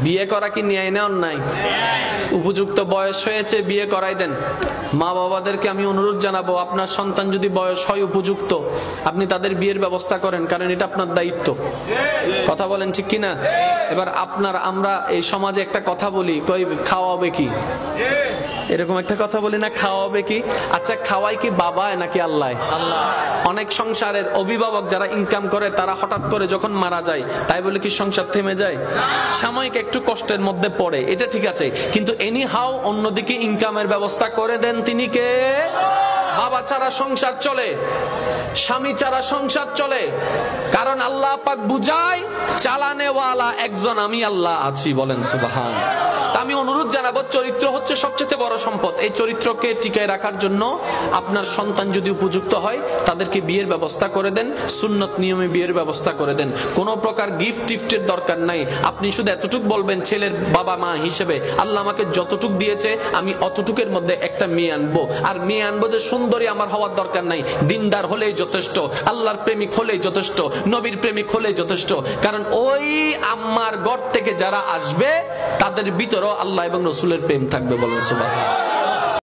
বিয়ে করা কি ন্যায় না অন্যায়? উপযুক্ত বয়স হয়েছে, বিয়ে করাই দেন। মা বাবাদেরকে আমি অনুরোধ জানাবো, আপনার সন্তান যদি বয়স হয় উপযুক্ত, আপনি তাদের বিয়ের ব্যবস্থা করেন, কারণ এটা আপনার দায়িত্ব। কথা বলেন ঠিক কিনা? এবার আমরা এই সমাজে একটা কথা বলি, কই খাওয়াবে কি, এরকম একটা কথা বলি না, খাওয়াবে কি? আচ্ছা, খাওয়াই কি বাবা নাকি আল্লাহ? অনেক সংসারের অভিভাবক যারা ইনকাম করে তারা হঠাৎ করে যখন মারা যায়, তাই বলে কি সংসার থেমে যায়? সাময়িক একটু কষ্টের মধ্যে পড়ে, এটা ঠিক আছে, কিন্তু এনি হাউ অন্যদিকে ইনকামের ব্যবস্থা করে দেন তিনি কে? বাবা ছাড়া সংসার চলে, স্বামী ছাড়া সংসার চলে, কারণ আল্লাহ পাক বুঝায় চালানেওয়ালা একজন আমি আল্লাহ আছি। বলেন সুবহান। আমি অনুরোধ জানাবো, চরিত্র হচ্ছে সবচেয়ে বড় সম্পদ। এই চরিত্রকে টিকায় রাখার জন্য আপনার সন্তান যদি উপযুক্ত হয়, তাদেরকে বিয়ের ব্যবস্থা করে দেন, সুন্নত নিয়মে বিয়ের ব্যবস্থা করে দেন। কোনো প্রকার গিফট টিফটের দরকার নাই। আপনি শুধু এতটুক বলবেন, ছেলের বাবা মা হিসেবে আল্লাহ আমাকে যতটুক দিয়েছে আমি অতটুকের মধ্যে একটা মেয়ে আনবো। আর মেয়ে আনবো যে সুন্দরী আমার হওয়ার দরকার নাই, দিনদার হলেই যথেষ্ট, আল্লাহর প্রেমিক হলেই যথেষ্ট, নবীর প্রেমিক হলেই যথেষ্ট। কারণ ওই আম্মার ঘর থেকে যারা আসবে তাদের ভিতরেও আল্লাহ এবং রসুলের প্রেম থাকবে। বলেন সুবহানাল্লাহ।